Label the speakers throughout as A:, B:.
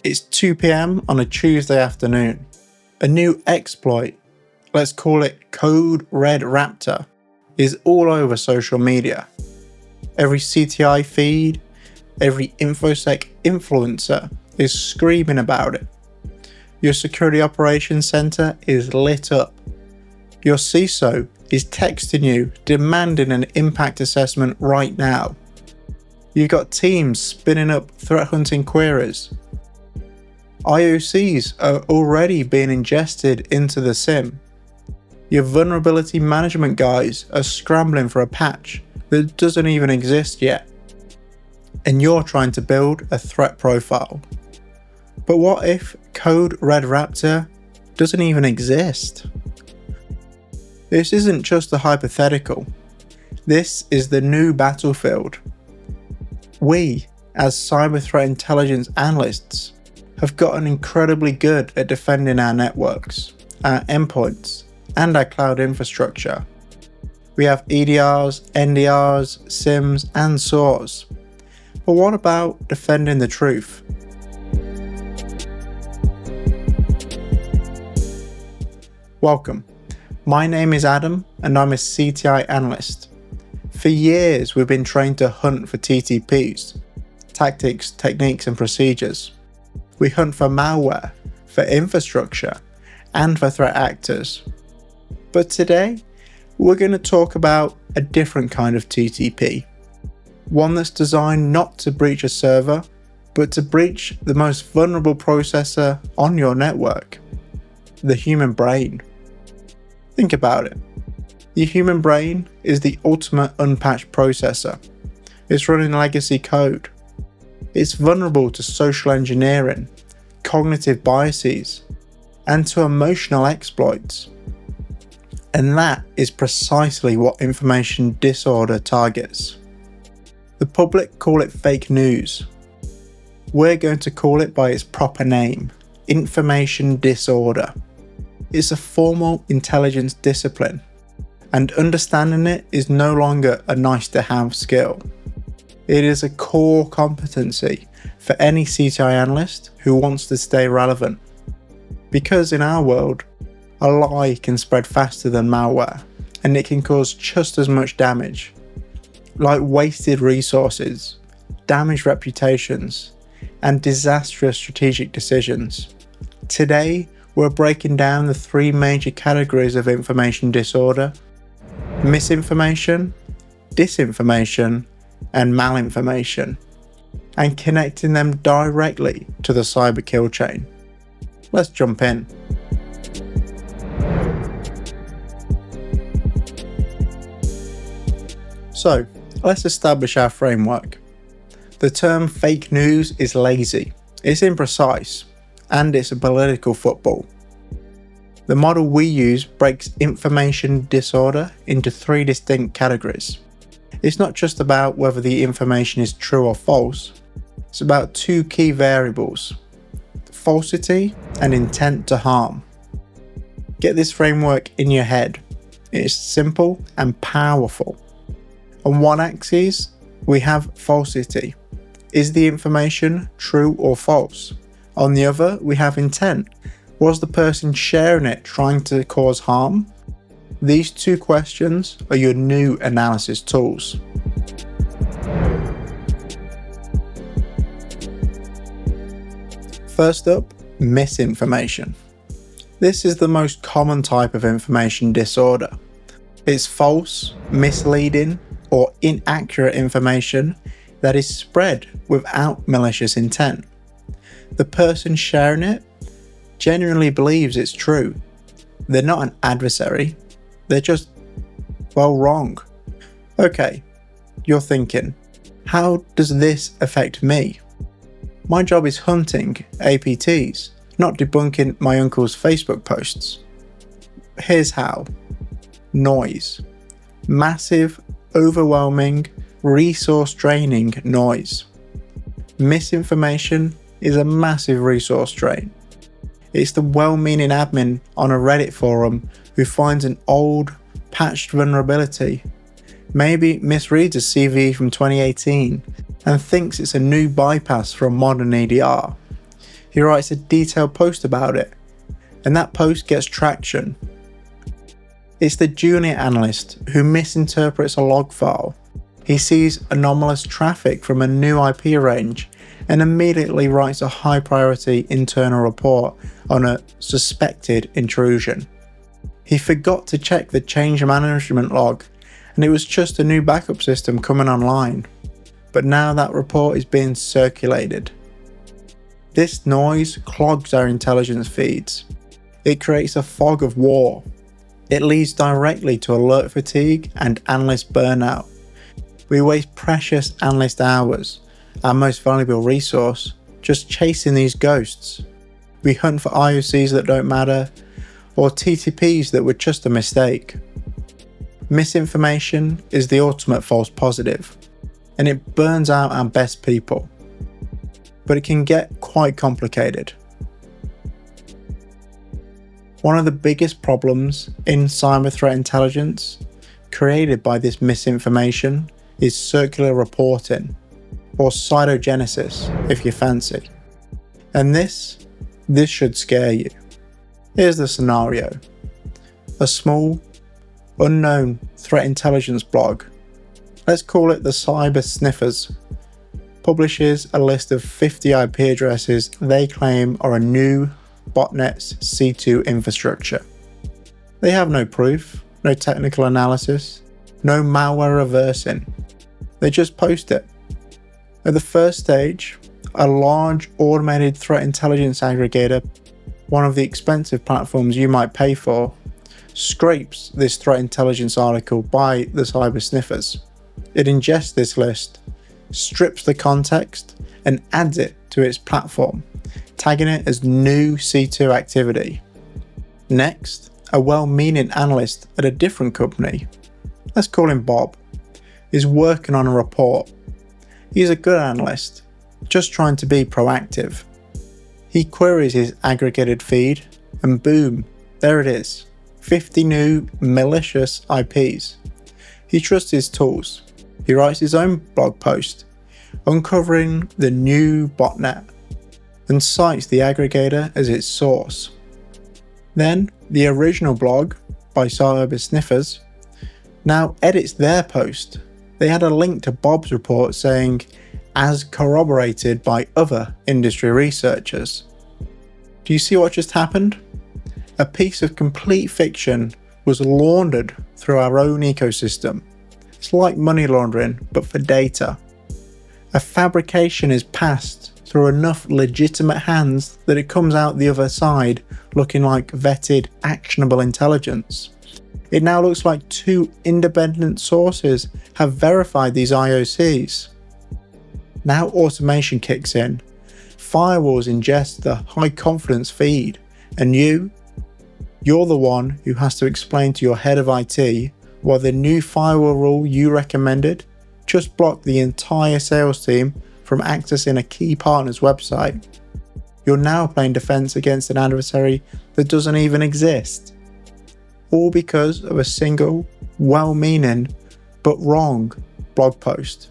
A: It's 2 PM on a Tuesday afternoon. A new exploit, let's call it Code Red Raptor, is all over social media. Every CTI feed, every InfoSec influencer is screaming about it. Your security operations center is lit up. Your CISO is texting you demanding an impact assessment right now. You've got teams spinning up threat hunting queries. IOCs are already being ingested into the SIM. Your vulnerability management guys are scrambling for a patch that doesn't even exist yet. And you're trying to build a threat profile. But what if Code Red Raptor doesn't even exist? This isn't just a hypothetical. This is the new battlefield. We, as cyber threat intelligence analysts, have gotten incredibly good at defending our networks, our endpoints, and our cloud infrastructure. We have EDRs, NDRs, SIMs, and SOARs. But what about defending the truth? Welcome. My name is Adam and I'm a CTI analyst. For years we've been trained to hunt for TTPs, tactics, techniques and procedures. We hunt for malware, for infrastructure, and for threat actors. But today, we're going to talk about a different kind of TTP. One that's designed not to breach a server, but to breach the most vulnerable processor on your network, the human brain. Think about it. The human brain is the ultimate unpatched processor. It's running legacy code. It's vulnerable to social engineering, cognitive biases, and to emotional exploits. And that is precisely what information disorder targets. The public call it fake news. We're going to call it by its proper name, information disorder. It's a formal intelligence discipline, and understanding it is no longer a nice to have skill. It is a core competency for any CTI analyst who wants to stay relevant. Because in our world, a lie can spread faster than malware, and it can cause just as much damage, like wasted resources, damaged reputations, and disastrous strategic decisions. Today, we're breaking down the three major categories of information disorder: misinformation, disinformation, and malinformation, and connecting them directly to the cyber kill chain. Let's jump in. So, let's establish our framework. The term fake news is lazy, it's imprecise, and it's a political football. The model we use breaks information disorder into three distinct categories. It's not just about whether the information is true or false, it's about two key variables: falsity and intent to harm. Get this framework in your head. It's simple and powerful. On one axis, we have falsity. Is the information true or false? On the other, we have intent. Was the person sharing it trying to cause harm? These two questions are your new analysis tools. First up, misinformation. This is the most common type of information disorder. It's false, misleading, or inaccurate information that is spread without malicious intent. The person sharing it genuinely believes it's true. They're not an adversary, they're just, wrong. Okay, you're thinking, how does this affect me? My job is hunting APTs, not debunking my uncle's Facebook posts. Here's how. Noise. Massive, overwhelming, resource-draining noise. Misinformation is a massive resource drain. It's the well-meaning admin on a Reddit forum who finds an old, patched vulnerability, maybe misreads a CVE from 2018 and thinks it's a new bypass for a modern EDR. He writes a detailed post about it, and that post gets traction. It's the junior analyst who misinterprets a log file. He sees anomalous traffic from a new IP range and immediately writes a high priority internal report on a suspected intrusion. He forgot to check the change management log, and it was just a new backup system coming online. But now that report is being circulated. This noise clogs our intelligence feeds. It creates a fog of war. It leads directly to alert fatigue and analyst burnout. We waste precious analyst hours, our most valuable resource, just chasing these ghosts. We hunt for IOCs that don't matter, or TTPs that were just a mistake. Misinformation is the ultimate false positive, and it burns out our best people. But it can get quite complicated. One of the biggest problems in cyber threat intelligence created by this misinformation is circular reporting, or cytogenesis if you fancy. And this should scare you. Here's the scenario. A small, unknown threat intelligence blog, let's call it the Cyber Sniffers, publishes a list of 50 IP addresses they claim are a new botnet's C2 infrastructure. They have no proof, no technical analysis, no malware reversing. They just post it. At the first stage, a large automated threat intelligence aggregator, one of the expensive platforms you might pay for, scrapes this threat intelligence article by the Cyber Sniffers. It ingests this list, strips the context, and adds it to its platform, tagging it as new C2 activity. Next, a well-meaning analyst at a different company, let's call him Bob, is working on a report. He's a good analyst, just trying to be proactive. He queries his aggregated feed, and boom, there it is, 50 new malicious IPs. He trusts his tools. He writes his own blog post, uncovering the new botnet, and cites the aggregator as its source. Then, the original blog by Cyber Sniffers now edits their post. They had a link to Bob's report saying, as corroborated by other industry researchers. Do you see what just happened? A piece of complete fiction was laundered through our own ecosystem. It's like money laundering, but for data. A fabrication is passed through enough legitimate hands that it comes out the other side looking like vetted, actionable intelligence. It now looks like two independent sources have verified these IOCs. Now automation kicks in. Firewalls ingest the high confidence feed, and you're the one who has to explain to your head of IT why the new firewall rule you recommended just blocked the entire sales team from accessing a key partner's website. You're now playing defense against an adversary that doesn't even exist. All because of a single, well-meaning, but wrong blog post.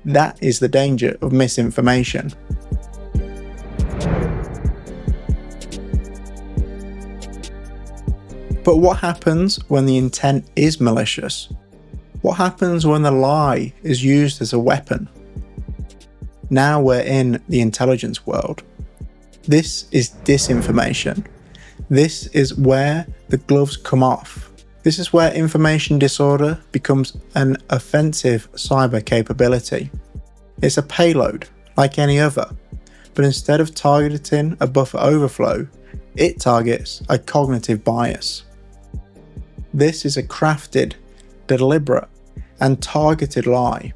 A: That is the danger of misinformation. But what happens when the intent is malicious? What happens when the lie is used as a weapon? Now we're in the intelligence world. This is disinformation. This is where the gloves come off. This is where information disorder becomes an offensive cyber capability. It's a payload, like any other, but instead of targeting a buffer overflow, it targets a cognitive bias. This is a crafted, deliberate, and targeted lie.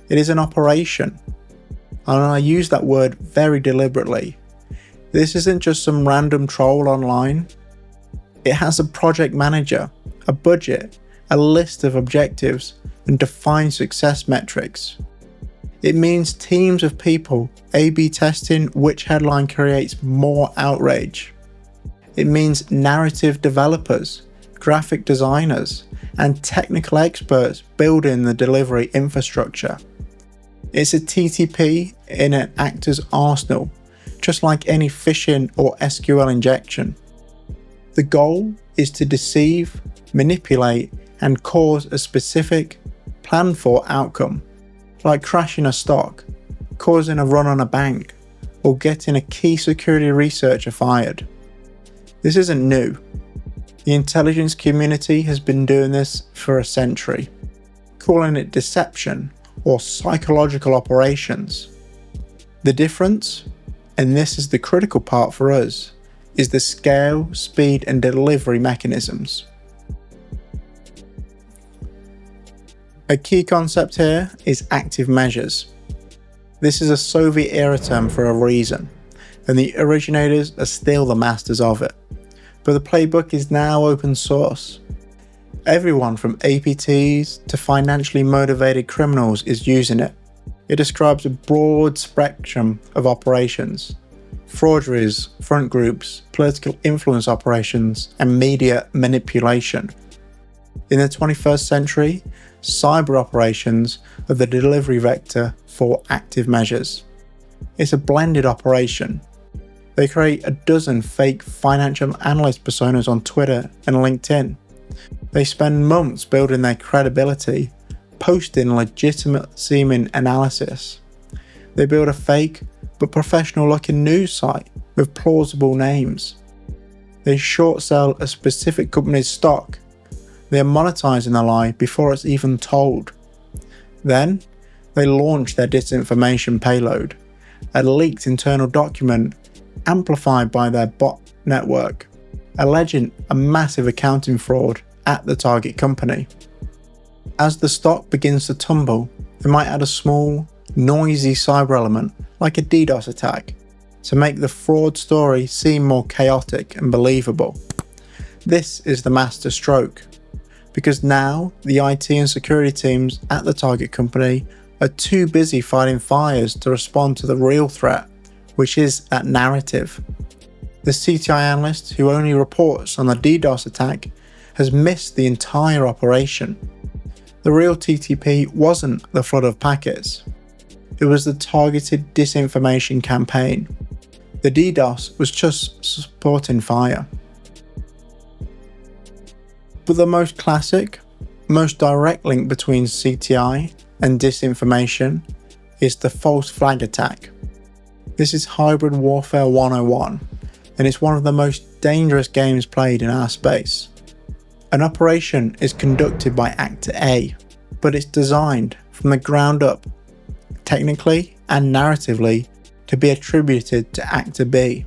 A: It is an operation. And I use that word very deliberately. This isn't just some random troll online. It has a project manager, a budget, a list of objectives, and defined success metrics. It means teams of people A/B testing which headline creates more outrage. It means narrative developers, graphic designers, and technical experts building the delivery infrastructure. It's a TTP in an actor's arsenal, just like any phishing or SQL injection. The goal is to deceive, manipulate, and cause a specific, planned for outcome, like crashing a stock, causing a run on a bank, or getting a key security researcher fired. This isn't new. The intelligence community has been doing this for a century, calling it deception or psychological operations. The difference, and this is the critical part for us, is the scale, speed, and delivery mechanisms. A key concept here is active measures. This is a Soviet-era term for a reason, and the originators are still the masters of it. But the playbook is now open source. Everyone from APTs to financially motivated criminals is using it. It describes a broad spectrum of operations: forgeries, front groups, political influence operations, and media manipulation. In the 21st century, cyber operations are the delivery vector for active measures. It's a blended operation. They create a dozen fake financial analyst personas on Twitter and LinkedIn. They spend months building their credibility, posting legitimate seeming analysis. They build a fake but professional looking news site with plausible names. They short sell a specific company's stock. They are monetizing the lie before it's even told. Then, they launch their disinformation payload, a leaked internal document amplified by their bot network, alleging a massive accounting fraud at the target company. As the stock begins to tumble, they might add a small, noisy cyber element like a DDoS attack to make the fraud story seem more chaotic and believable. This is the master stroke, because now the IT and security teams at the target company are too busy fighting fires to respond to the real threat, which is that narrative. The CTI analyst who only reports on the DDoS attack has missed the entire operation. The real TTP wasn't the flood of packets. It was the targeted disinformation campaign. The DDoS was just supporting fire. But the most classic, most direct link between CTI and disinformation is the false flag attack. This is hybrid warfare 101, and it's one of the most dangerous games played in our space. An operation is conducted by Actor A, but it's designed from the ground up, technically and narratively, to be attributed to Actor B.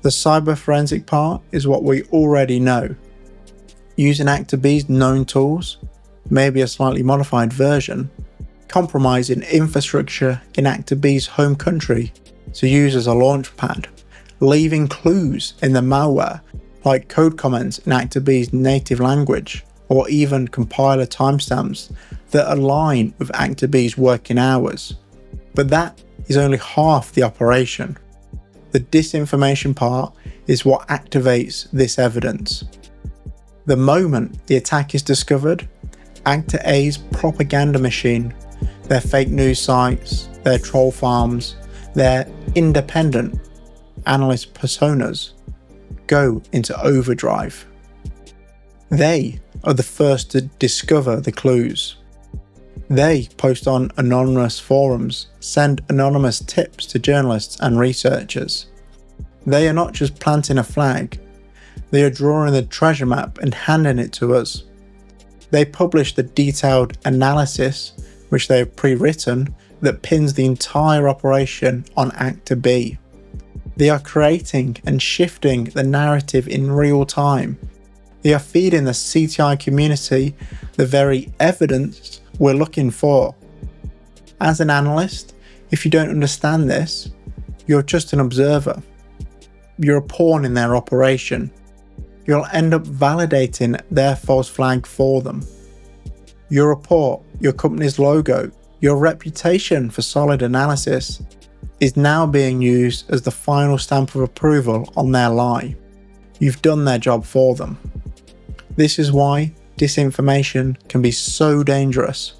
A: The cyber forensic part is what we already know. Using Actor B's known tools, maybe a slightly modified version, compromising infrastructure in Actor B's home country to use as a launchpad, leaving clues in the malware like code comments in Actor B's native language, or even compiler timestamps that align with Actor B's working hours. But that is only half the operation. The disinformation part is what activates this evidence. The moment the attack is discovered, Actor A's propaganda machine, their fake news sites, their troll farms, their independent analyst personas go into overdrive. They are the first to discover the clues. They post on anonymous forums, send anonymous tips to journalists and researchers. They are not just planting a flag, they are drawing the treasure map and handing it to us. They publish the detailed analysis, which they have pre-written, that pins the entire operation on Actor B. They are creating and shifting the narrative in real time. They are feeding the CTI community the very evidence we're looking for. As an analyst, if you don't understand this, you're just an observer. You're a pawn in their operation. You'll end up validating their false flag for them. Your report, your company's logo, your reputation for solid analysis is now being used as the final stamp of approval on their lie. You've done their job for them. This is why disinformation can be so dangerous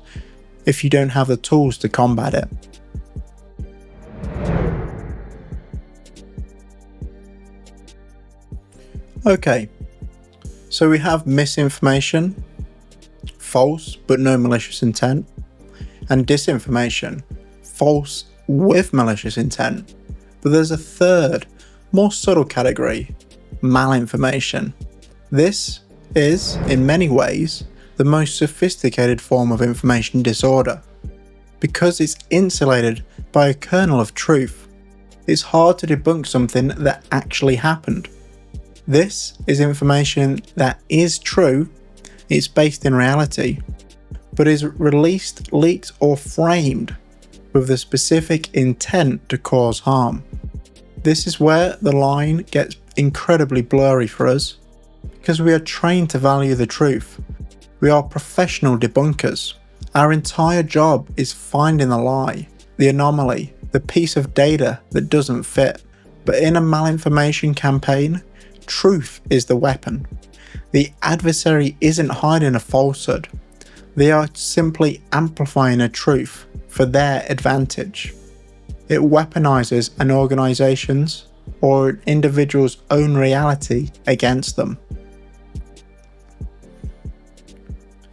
A: if you don't have the tools to combat it. Okay, so we have misinformation, false but no malicious intent, and disinformation, false with malicious intent. But there's a third, more subtle category, malinformation. This is, in many ways, the most sophisticated form of information disorder. Because it's insulated by a kernel of truth, it's hard to debunk something that actually happened. This is information that is true, it's based in reality, but is released, leaked, or framed with the specific intent to cause harm. This is where the line gets incredibly blurry for us, because we are trained to value the truth. We are professional debunkers. Our entire job is finding the lie, the anomaly, the piece of data that doesn't fit. But in a malinformation campaign, truth is the weapon. The adversary isn't hiding a falsehood. They are simply amplifying a truth for their advantage. It weaponizes an organization's or an individual's own reality against them.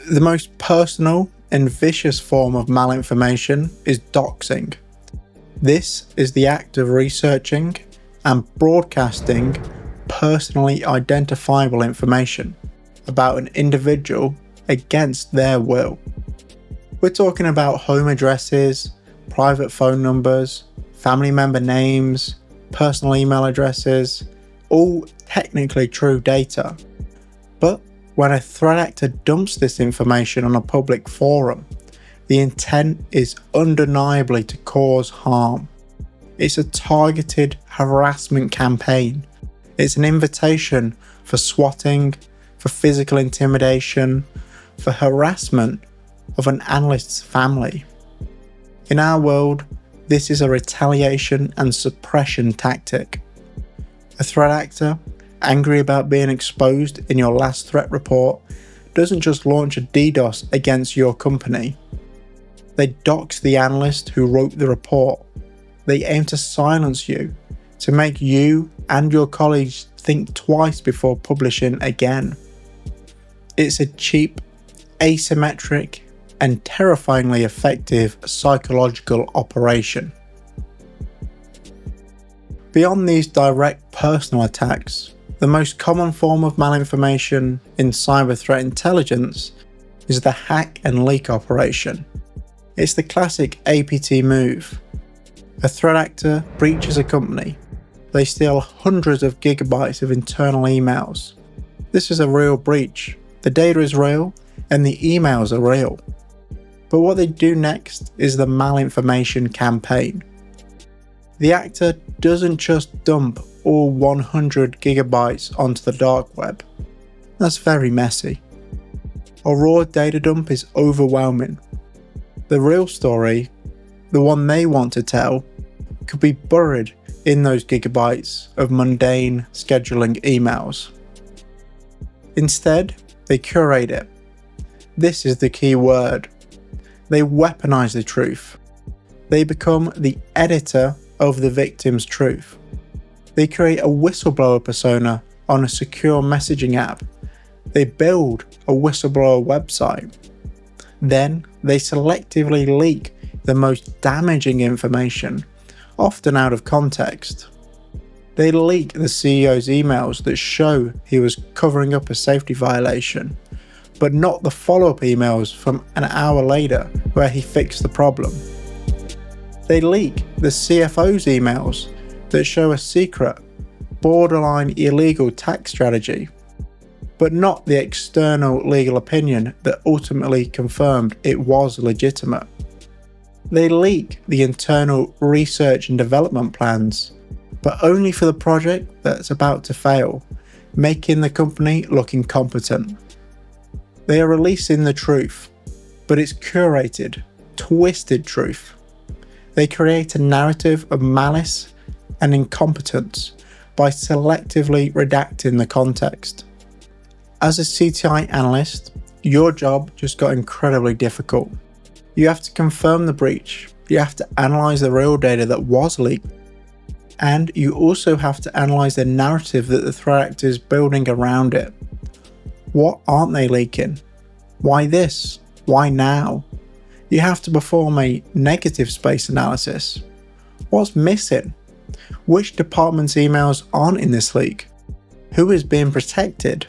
A: The most personal and vicious form of malinformation is doxing. This is the act of researching and broadcasting personally identifiable information about an individual against their will. We're talking about home addresses, private phone numbers, family member names, personal email addresses, all technically true data. But when a threat actor dumps this information on a public forum, the intent is undeniably to cause harm. It's a targeted harassment campaign. It's an invitation for swatting, for physical intimidation, for harassment of an analyst's family. In our world, this is a retaliation and suppression tactic. A threat actor, angry about being exposed in your last threat report, doesn't just launch a DDoS against your company. They dox the analyst who wrote the report. They aim to silence you, to make you and your colleagues think twice before publishing again. It's a cheap, asymmetric, and terrifyingly effective psychological operation. Beyond these direct personal attacks, the most common form of malinformation in cyber threat intelligence is the hack and leak operation. It's the classic APT move. A threat actor breaches a company. They steal hundreds of gigabytes of internal emails. This is a real breach. The data is real and the emails are real. But what they do next is the malinformation campaign. The actor doesn't just dump all 100 gigabytes onto the dark web. That's very messy. A raw data dump is overwhelming. The real story, the one they want to tell, could be buried in those gigabytes of mundane scheduling emails. Instead, they curate it. This is the key word. They weaponize the truth. They become the editor of the victim's truth. They create a whistleblower persona on a secure messaging app. They build a whistleblower website. Then they selectively leak the most damaging information, often out of context. They leak the CEO's emails that show he was covering up a safety violation, but not the follow-up emails from an hour later where he fixed the problem. They leak the CFO's emails that show a secret, borderline illegal tax strategy, but not the external legal opinion that ultimately confirmed it was legitimate. They leak the internal research and development plans, but only for the project that's about to fail, making the company look incompetent. They are releasing the truth, but it's curated, twisted truth. They create a narrative of malice and incompetence by selectively redacting the context. As a CTI analyst, your job just got incredibly difficult. You have to confirm the breach, you have to analyze the real data that was leaked, And you also have to analyse the narrative that the threat actor is building around it. What aren't they leaking? Why this? Why now? You have to perform a negative space analysis. What's missing? Which department's emails aren't in this leak? Who is being protected?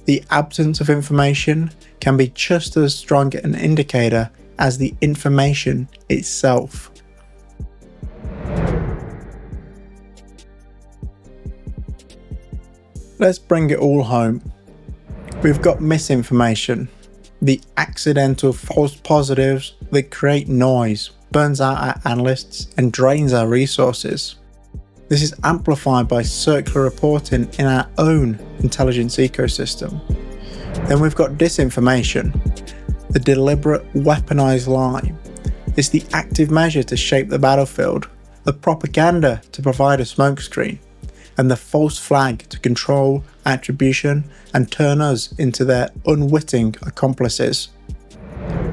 A: The absence of information can be just as strong an indicator as the information itself. Let's bring it all home. We've got misinformation, the accidental false positives that create noise, burns out our analysts and drains our resources. This is amplified by circular reporting in our own intelligence ecosystem. Then we've got disinformation, the deliberate weaponized lie. It's the active measure to shape the battlefield, the propaganda to provide a smokescreen, and the false flag to control attribution and turn us into their unwitting accomplices.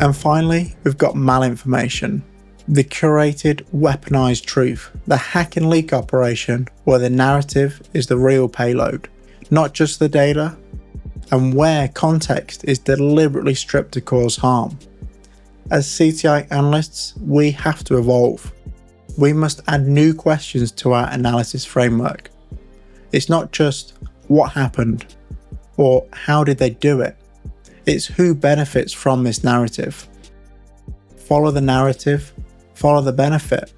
A: And finally, we've got malinformation, the curated, weaponized truth, the hack and leak operation where the narrative is the real payload, not just the data, and where context is deliberately stripped to cause harm. As CTI analysts, we have to evolve. We must add new questions to our analysis framework. It's not just what happened or how did they do it. It's who benefits from this narrative. Follow the narrative, follow the benefit.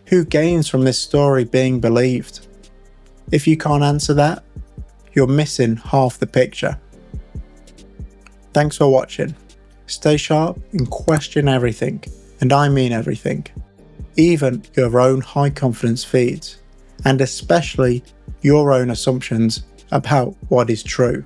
A: Who gains from this story being believed? If you can't answer that, you're missing half the picture. Thanks for watching. Stay sharp and question everything, and I mean everything. Even your own high confidence feeds, and especially your own assumptions about what is true.